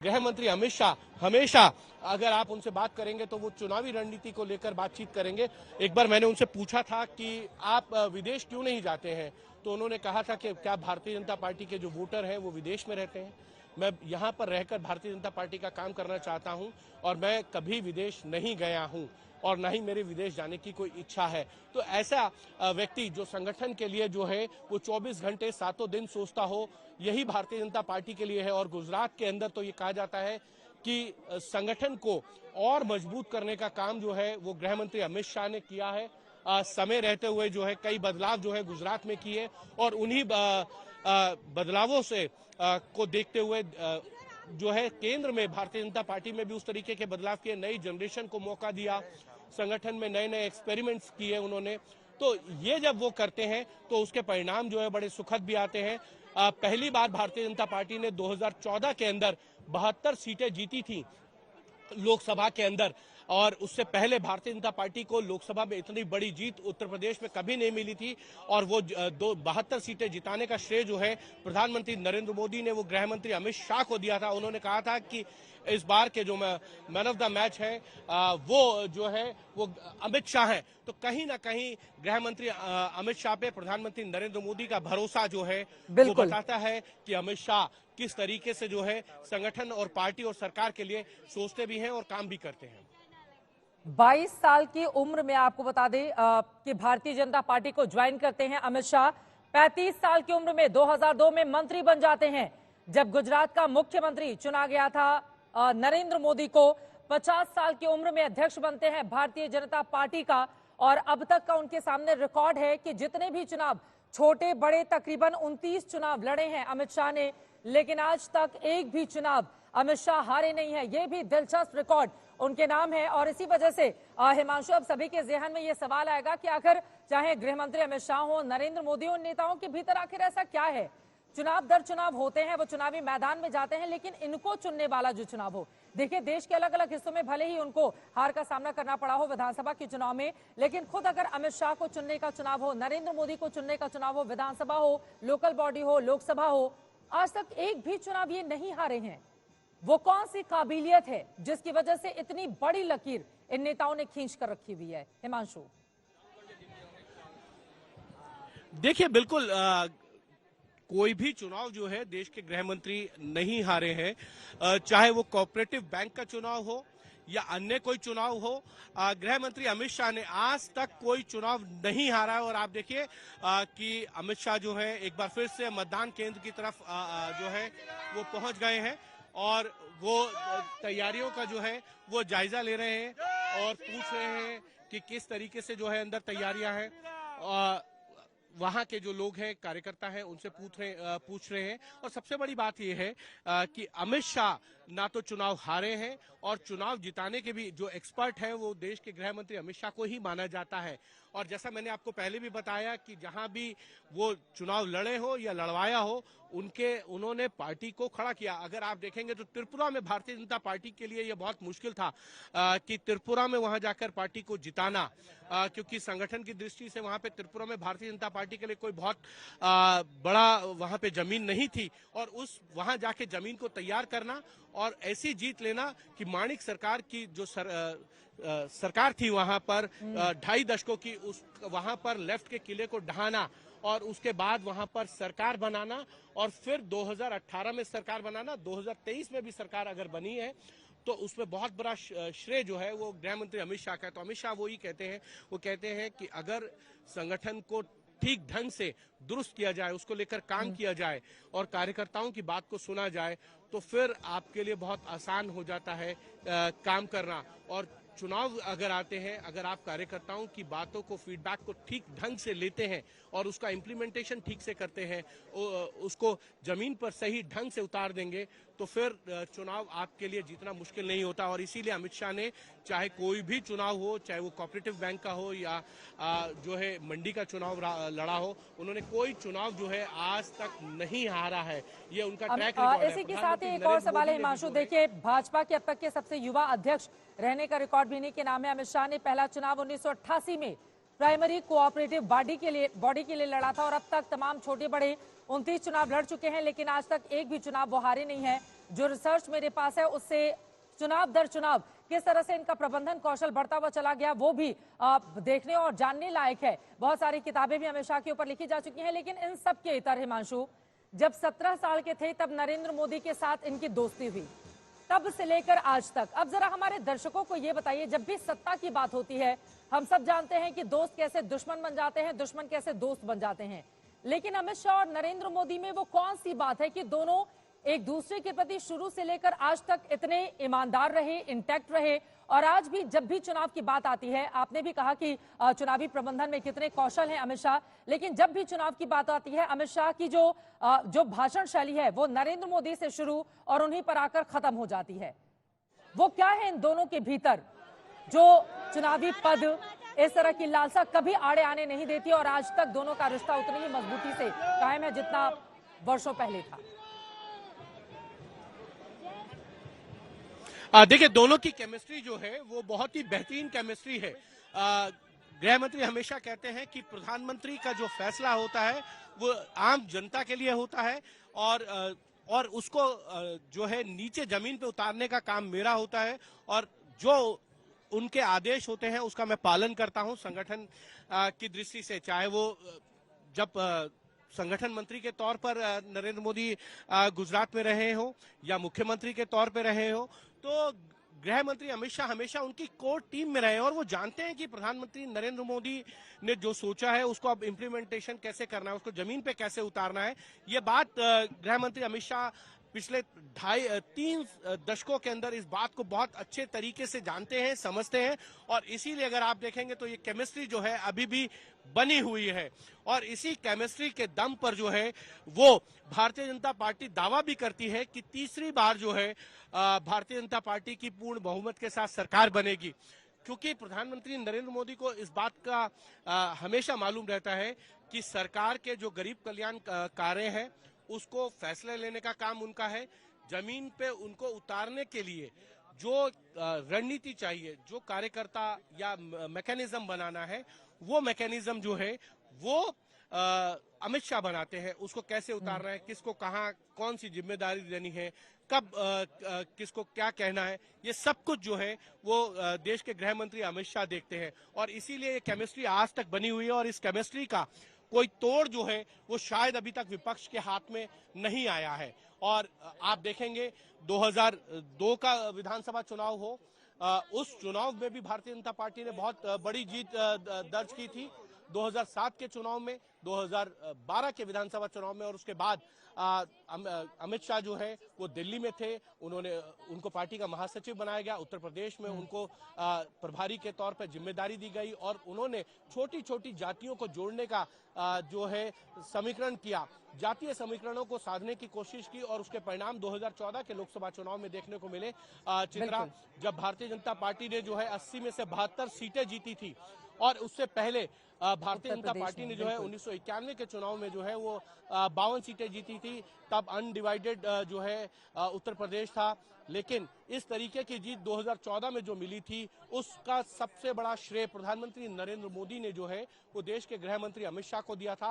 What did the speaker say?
गृह मंत्री अमित शाह हमेशा अगर आप उनसे बात करेंगे तो वो चुनावी रणनीति को लेकर बातचीत करेंगे। एक बार मैंने उनसे पूछा था कि आप विदेश क्यों नहीं जाते हैं, तो उन्होंने कहा था कि क्या भारतीय जनता पार्टी के जो वोटर हैं वो विदेश में रहते हैं। मैं यहाँ पर रहकर भारतीय जनता पार्टी का काम करना चाहता हूँ और मैं कभी विदेश नहीं गया हूँ और ना ही मेरे विदेश जाने की कोई इच्छा है। तो ऐसा व्यक्ति जो संगठन के लिए जो है वो 24 घंटे सातों दिन सोचता हो, यही भारतीय जनता पार्टी के लिए है। और गुजरात के अंदर तो ये कहा जाता है कि संगठन को और मजबूत करने का काम जो है वो गृह मंत्री अमित शाह ने किया है। समय रहते हुए जो है कई बदलाव जो है गुजरात में किए और उन्हीं बदलावों से को देखते हुए जो है केंद्र में भारतीय जनता पार्टी में भी उस तरीके के बदलाव किए, नई जनरेशन को मौका दिया, संगठन में नए नए एक्सपेरिमेंट्स किए उन्होंने। तो ये जब वो करते हैं तो उसके परिणाम जो है बड़े सुखद भी आते हैं। पहली बार भारतीय जनता पार्टी ने 2014 के अंदर 72 सीटें जीती थी लोकसभा के अंदर, और उससे पहले भारतीय जनता पार्टी को लोकसभा में इतनी बड़ी जीत उत्तर प्रदेश में कभी नहीं मिली थी। और वो 72 सीटें जिताने का श्रेय जो है प्रधानमंत्री नरेंद्र मोदी ने वो गृह मंत्री अमित शाह को दिया था। उन्होंने कहा था कि इस बार के जो मैन ऑफ द मैच है वो जो है वो अमित शाह है। तो कहीं ना कहीं गृह मंत्री अमित शाह पे प्रधानमंत्री नरेंद्र मोदी का भरोसा जो है वो बताता है कि अमित शाह किस तरीके से जो है संगठन और पार्टी और सरकार के लिए सोचते भी हैं और काम भी करते हैं। 22 साल की उम्र में आपको बता दें कि भारतीय जनता पार्टी को ज्वाइन करते हैं अमित शाह। 35 साल की उम्र में 2002 में मंत्री बन जाते हैं। जब गुजरात का मुख्यमंत्री चुना गया था नरेंद्र मोदी को, 50 साल की उम्र में अध्यक्ष बनते हैं भारतीय जनता पार्टी का। और अब तक का उनके सामने रिकॉर्ड है कि जितने भी चुनाव छोटे बड़े तकरीबन 29 चुनाव लड़े हैं अमित शाह ने, लेकिन आज तक एक भी चुनाव अमित शाह हारे नहीं है। ये भी दिलचस्प रिकॉर्ड उनके नाम है। और इसी वजह से हिमांशु, अब सभी के ज़हन में ये सवाल आएगा कि आखिर चाहे गृह मंत्री अमित शाह हो, नरेंद्र मोदी हो, नेताओं के भीतर आखिर ऐसा क्या है। चुनाव दर चुनाव होते हैं, वो चुनावी मैदान में जाते हैं, लेकिन इनको चुनने वाला जो चुनाव हो, देखिए देश के अलग अलग हिस्सों में भले ही उनको हार का सामना करना पड़ा हो विधानसभा के चुनाव में, लेकिन खुद अगर अमित शाह को चुनने का चुनाव हो, नरेंद्र मोदी को चुनने का चुनाव हो, विधानसभा हो, लोकल बॉडी हो, लोकसभा हो, आज तक एक भी चुनाव ये नहीं हारे हैं। वो कौन सी काबिलियत है जिसकी वजह से इतनी बड़ी लकीर इन नेताओं ने खींच कर रखी हुई है। हिमांशु, देखिए बिल्कुल कोई भी चुनाव जो है देश के गृह मंत्री नहीं हारे हैं, चाहे वो कोऑपरेटिव बैंक का चुनाव हो या अन्य कोई चुनाव हो। गृह मंत्री अमित शाह ने आज तक कोई चुनाव नहीं हारा है। और आप देखिए कि अमित शाह जो है एक बार फिर से मतदान केंद्र की तरफ जो है वो पहुंच गए हैं और वो तैयारियों का जो है वो जायजा ले रहे हैं और पूछ रहे हैं कि किस तरीके से जो है अंदर तैयारियां हैं। वहां के जो लोग हैं, कार्यकर्ता हैं, उनसे पूछ रहे हैं। और सबसे बड़ी बात यह है कि अमित शाह ना तो चुनाव हारे हैं और चुनाव जिताने के भी जो एक्सपर्ट हैं वो देश के गृह मंत्री अमित शाह को ही माना जाता है। और जैसा मैंने आपको पहले भी बताया कि जहां भी वो चुनाव लड़े हो या लड़वाया हो, उन्होंने पार्टी को खड़ा किया। अगर आप देखेंगे तो त्रिपुरा में भारतीय जनता पार्टी के लिए यह बहुत मुश्किल था कि त्रिपुरा में वहां जाकर पार्टी को जिताना, क्योंकि संगठन की दृष्टि से वहां पे त्रिपुरा में भारतीय जनता पार्टी के लिए कोई बहुत बड़ा वहां पे जमीन नहीं थी। और वहां जाके जमीन को तैयार करना और ऐसी जीत लेना कि माणिक सरकार की जो सरकार थी वहां पर 2.5 दशकों की, वहां पर लेफ्ट के किले को ढहाना और उसके बाद वहां पर सरकार बनाना और फिर 2018 में सरकार बनाना, 2023 में भी सरकार अगर बनी है तो उसमें बहुत बड़ा श्रेय जो है वो गृह मंत्री अमित शाह का है। तो अमित शाह वो कहते हैं कि अगर संगठन को ठीक ढंग से दुरुस्त किया जाए, उसको लेकर काम किया जाए और कार्यकर्ताओं की बात को सुना जाए तो फिर आपके लिए बहुत आसान हो जाता है काम करना। और चुनाव अगर आते हैं, अगर आप कार्यकर्ताओं की बातों को, फीडबैक को ठीक ढंग से लेते हैं और उसका इम्प्लीमेंटेशन ठीक से करते हैं, उसको जमीन पर सही ढंग से उतार देंगे तो फिर चुनाव आपके लिए जीतना मुश्किल नहीं होता। और इसीलिए अमित शाह ने चाहे कोई भी चुनाव हो, चाहे वो कोऑपरेटिव बैंक का हो या जो है मंडी का चुनाव लड़ा हो, उन्होंने कोई चुनाव जो है आज तक नहीं हारा है। ये उनका ट्रैक रिकॉर्ड है। इसी के साथ ही एक और सवाल है हिमांशु, देखिए भाजपा के अब तक के सबसे युवा अध्यक्ष रहने का रिकॉर्ड भी इन्हीं के नाम है। अमित शाह ने पहला चुनाव 1988 में प्राइमरी कोऑपरेटिव बॉडी के लिए लड़ा था और अब तक तमाम छोटे बड़े 29 चुनाव लड़ चुके हैं, लेकिन आज तक एक भी चुनाव वो हारे नहीं है। जो रिसर्च मेरे पास है उससे चुनाव दर चुनाव किस तरह से इनका प्रबंधन कौशल बढ़ता हुआ चला गया वो भी देखने और जानने लायक है। बहुत सारी किताबें भी अमित शाह के ऊपर लिखी जा चुकी हैं, लेकिन इन सब के इतर हिमांशु, जब 17 साल के थे तब नरेंद्र मोदी के साथ इनकी दोस्ती हुई, तब से लेकर आज तक। अब जरा हमारे दर्शकों को ये बताइए, जब भी सत्ता की बात होती है हम सब जानते हैं कि दोस्त कैसे दुश्मन बन जाते हैं, दुश्मन कैसे दोस्त बन जाते हैं, लेकिन अमित शाह और नरेंद्र मोदी में वो कौन सी बात है कि दोनों एक दूसरे के प्रति शुरू से लेकर आज तक इतने ईमानदार रहे, इंटैक्ट रहे, और आज भी जब भी चुनाव की बात आती है, आपने भी कहा कि चुनावी प्रबंधन में कितने कौशल हैं अमित शाह, लेकिन जब भी चुनाव की बात आती है अमित शाह की जो भाषण शैली है वो नरेंद्र मोदी से शुरू और उन्हीं पर आकर खत्म हो जाती है। वो क्या है इन दोनों के भीतर जो चुनावी पद, इस तरह की लालसा कभी आड़े आने नहीं देती और आज तक दोनों का रिश्ता उतनी ही मजबूती से कायम है जितना वर्षों पहले था? देखिए, दोनों की केमिस्ट्री जो है वो बहुत ही बेहतरीन केमिस्ट्री है। गृह मंत्री हमेशा कहते हैं कि प्रधानमंत्री का जो फैसला होता है वो आम जनता के लिए होता है और उसको जो है नीचे जमीन पे उतारने का काम मेरा होता है, और जो उनके आदेश होते हैं उसका मैं पालन करता हूं संगठन की दृष्टि से। चाहे वो जब संगठन मंत्री के तौर पर नरेंद्र मोदी गुजरात में रहे हो या मुख्यमंत्री के तौर पर रहे हो, तो गृह मंत्री अमित शाह हमेशा उनकी कोर टीम में रहे और वो जानते हैं कि प्रधानमंत्री नरेंद्र मोदी ने जो सोचा है उसको अब इम्प्लीमेंटेशन कैसे करना है, उसको जमीन पे कैसे उतारना है। ये बात गृह मंत्री अमित शाह पिछले 3 दशकों के अंदर इस बात को बहुत अच्छे तरीके से जानते हैं, समझते हैं, और इसीलिए अगर आप देखेंगे तो ये केमिस्ट्री जो है अभी भी बनी हुई है। और इसी केमिस्ट्री के दम पर जो है वो भारतीय जनता पार्टी दावा भी करती है कि तीसरी बार जो है भारतीय जनता पार्टी की पूर्ण बहुमत के साथ सरकार बनेगी, क्योंकि प्रधानमंत्री नरेंद्र मोदी को इस बात का हमेशा मालूम रहता है कि सरकार के जो गरीब कल्याण कार्य हैं उसको फैसले लेने का काम उनका है, जमीन पे उनको उतारने के लिए जो रणनीति चाहिए, जो कार्यकर्ता या मैकेनिज्म बनाना है, वो मैकेनिज्म जो है वो अमित शाह बनाते हैं। उसको कैसे उतारना है, किसको कहाँ कौन सी जिम्मेदारी देनी है, कब किसको क्या कहना है, ये सब कुछ जो है वो देश के गृह मंत्री अमित शाह देखते हैं, और इसीलिए ये केमिस्ट्री आज तक बनी हुई है। और इस केमिस्ट्री का कोई तोड़ जो है वो शायद अभी तक विपक्ष के हाथ में नहीं आया है। और आप देखेंगे 2002 का विधानसभा चुनाव हो, उस चुनाव में भी भारतीय जनता पार्टी ने बहुत बड़ी जीत दर्ज की थी। 2007 के चुनाव में, 2012 के विधानसभा चुनाव में, और उसके बाद अमित शाह जो है वो दिल्ली में थे, उनको पार्टी का महासचिव बनाया गया। उत्तर प्रदेश में उनको प्रभारी के तौर पर जिम्मेदारी दी गई और उन्होंने छोटी छोटी जातियों को जोड़ने का जो है समीकरण किया, जातीय समीकरणों को साधने की कोशिश की, और उसके परिणाम 2014 के लोकसभा चुनाव में देखने को मिले। चित्रा, जब भारतीय जनता पार्टी ने जो है 80 में से 72 सीटें जीती थी, और उससे पहले भारतीय जनता पार्टी ने जो है 1991 के चुनाव में जो है वो 52 सीटें जीती थी, तब अनडिवाइडेड जो है उत्तर प्रदेश था। लेकिन इस तरीके की जीत 2014 में जो मिली थी उसका सबसे बड़ा श्रेय प्रधानमंत्री नरेंद्र मोदी ने जो है वो देश के गृह मंत्री अमित शाह को दिया था।